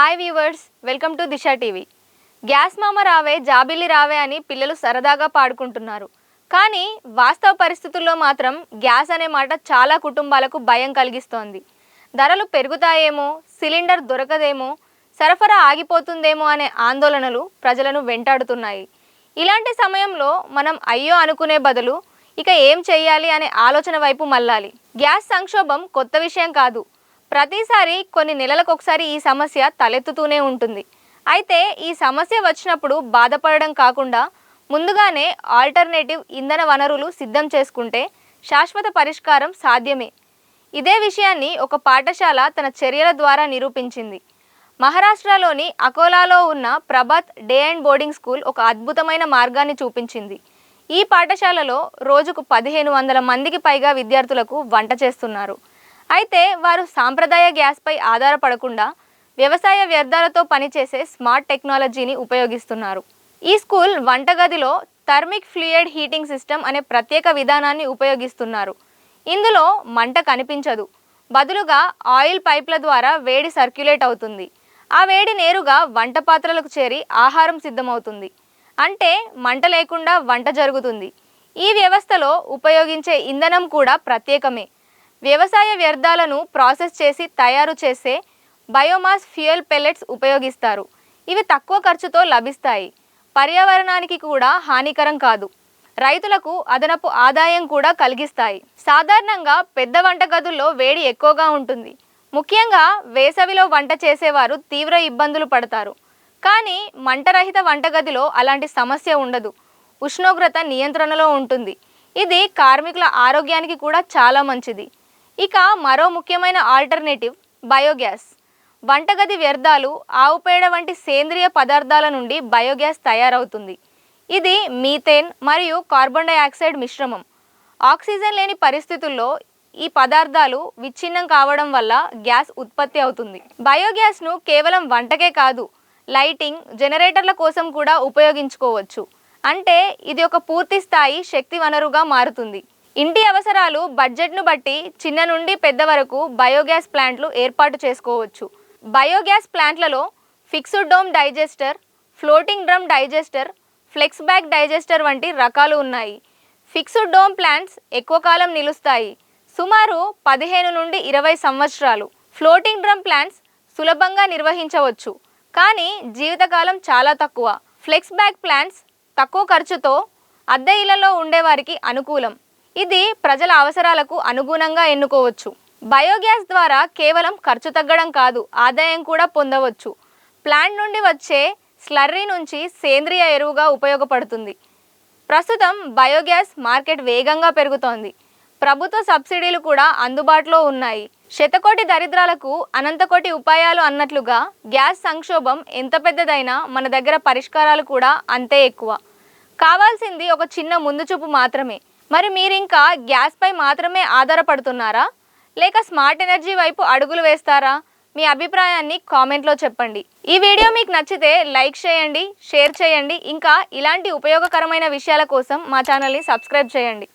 Hi viewers, welcome to Disha TV. Gas మామ రావే జాబిల్లి రావే అని పిల్లలు సరదాగా పాడుకుంటున్నారు. కానీ వాస్తవ పరిస్థితుల్లో మాత్రం గ్యాస్ అనే మాట చాలా కుటుంబాలకు భయం కలిగిస్తోంది. ధరలు పెరుగుతాయేమో, సిలిండర్ దొరకదేమో, సరఫరా ఆగిపోతుందేమో అనే ఆందోళనలు ప్రజలను వెంటాడుతున్నాయి. ఇలాంటి సమయంలో మనం అయ్యో అనుకునే బదులు ఇక ఏం చెయ్యాలి అనే ఆలోచన వైపు మళ్ళాలి. గ్యాస్ సంక్షోభం కొత్త విషయం కాదు. ప్రతిసారి కొన్ని నెలలకు ఒకసారి ఈ సమస్య తలెత్తుతూనే ఉంటుంది. అయితే ఈ సమస్య వచ్చినప్పుడు బాధపడడం కాకుండా ముందుగానే ఆల్టర్నేటివ్ ఇంధన వనరులు సిద్ధం చేసుకుంటే శాశ్వత పరిష్కారం సాధ్యమే. ఇదే విషయాన్ని ఒక పాఠశాల తన చర్యల ద్వారా నిరూపించింది. మహారాష్ట్రలోని అకోలాలో ఉన్న Prabhat day and boarding school ఒక అద్భుతమైన మార్గాన్ని చూపించింది. ఈ పాఠశాలలో రోజుకు 1500 మందికి పైగా విద్యార్థులకు వంట చేస్తున్నారు. అయితే వారు సాంప్రదాయ గ్యాస్పై ఆధారపడకుండా వ్యవసాయ వ్యర్థాలతో పనిచేసే స్మార్ట్ టెక్నాలజీని ఉపయోగిస్తున్నారు. ఈ స్కూల్ వంటగదిలో థర్మిక్ ఫ్లూయిడ్ హీటింగ్ సిస్టమ్ అనే ప్రత్యేక విధానాన్ని ఉపయోగిస్తున్నారు. ఇందులో మంట కనిపించదు. బదులుగా ఆయిల్ పైప్ల ద్వారా వేడి సర్క్యులేట్ అవుతుంది. ఆ వేడి నేరుగా వంట పాత్రలకు చేరి ఆహారం సిద్ధమవుతుంది. అంటే మంట లేకుండా వంట జరుగుతుంది. ఈ వ్యవస్థలో ఉపయోగించే ఇంధనం కూడా ప్రత్యేకమే. వ్యవసాయ వ్యర్థాలను ప్రాసెస్ చేసి తయారు చేసే బయోమాస్ ఫ్యూయల్ పెల్లెట్స్ ఉపయోగిస్తారు. ఇవి తక్కువ ఖర్చుతో లభిస్తాయి. పర్యావరణానికి కూడా హానికరం కాదు. రైతులకు అదనపు ఆదాయం కూడా కలిగిస్తాయి. సాధారణంగా పెద్ద వంటగదుల్లో వేడి ఎక్కువగా ఉంటుంది. ముఖ్యంగా వేసవిలో వంట చేసేవారు తీవ్ర ఇబ్బందులు పడతారు. కానీ మంటరహిత వంటగదిలో అలాంటి సమస్య ఉండదు. ఉష్ణోగ్రత నియంత్రణలో ఉంటుంది. ఇది కార్మికుల ఆరోగ్యానికి కూడా చాలా మంచిది. ఇక మరో ముఖ్యమైన ఆల్టర్నేటివ్ బయోగ్యాస్. వంటగది వ్యర్థాలు, ఆవు పేడ వంటి సేంద్రియ పదార్థాల నుండి బయోగ్యాస్ తయారవుతుంది. ఇది మీథేన్ మరియు కార్బన్ డయాక్సైడ్ మిశ్రమం. ఆక్సిజన్ లేని పరిస్థితుల్లో ఈ పదార్థాలు విచ్ఛిన్నం కావడం వల్ల గ్యాస్ ఉత్పత్తి అవుతుంది. బయోగ్యాస్ను కేవలం వంటకే కాదు, లైటింగ్, జనరేటర్ల కోసం కూడా ఉపయోగించుకోవచ్చు. అంటే ఇది ఒక పూర్తి స్థాయి శక్తి వనరుగా మారుతుంది. ఇంటి అవసరాలు, బడ్జెట్ను బట్టి చిన్న నుండి పెద్ద వరకు బయోగ్యాస్ ప్లాంట్లు ఏర్పాటు చేసుకోవచ్చు. బయోగ్యాస్ ప్లాంట్లలో fixed dome digester, floating drum digester, flex back digester వంటి రకాలు ఉన్నాయి. ఫిక్స్డ్ డోమ్ ప్లాంట్స్ ఎక్కువ కాలం నిలుస్తాయి, సుమారు 15 నుండి 20 సంవత్సరాలు. ఫ్లోటింగ్ డ్రమ్ ప్లాంట్స్ సులభంగా నిర్వహించవచ్చు, కానీ జీవితకాలం చాలా తక్కువ. ఫ్లెక్స్ బ్యాక్ ప్లాంట్స్ తక్కువ ఖర్చుతో అద్దె ఇళ్లలో ఉండేవారికి అనుకూలం. ఇది ప్రజల అవసరాలకు అనుగుణంగా ఎన్నుకోవచ్చు. బయోగ్యాస్ ద్వారా కేవలం ఖర్చు తగ్గడం కాదు, ఆదాయం కూడా పొందవచ్చు. ప్లాంట్ నుండి వచ్చే స్లర్రీ నుంచి సేంద్రియ ఎరువుగా ఉపయోగపడుతుంది. ప్రస్తుతం బయోగ్యాస్ మార్కెట్ వేగంగా పెరుగుతోంది. ప్రభుత్వ సబ్సిడీలు కూడా అందుబాటులో ఉన్నాయి. శతకోటి దరిద్రాలకు అనంతకోటి ఉపాయాలు అన్నట్లుగా గ్యాస్ సంక్షోభం ఎంత పెద్దదైనా మన దగ్గర పరిష్కారాలు కూడా అంతే ఎక్కువ. కావాల్సింది ఒక చిన్న ముందు చూపు మాత్రమే. మరి మీరింకా గ్యాస్పై మాత్రమే ఆధారపడుతున్నారా, లేక స్మార్ట్ ఎనర్జీ వైపు అడుగులు వేస్తారా? మీ అభిప్రాయాన్ని కామెంట్లో చెప్పండి. ఈ వీడియో మీకు నచ్చితే లైక్ చేయండి, షేర్ చేయండి. ఇంకా ఇలాంటి ఉపయోగకరమైన విషయాల కోసం మా ఛానల్ని సబ్స్క్రైబ్ చేయండి.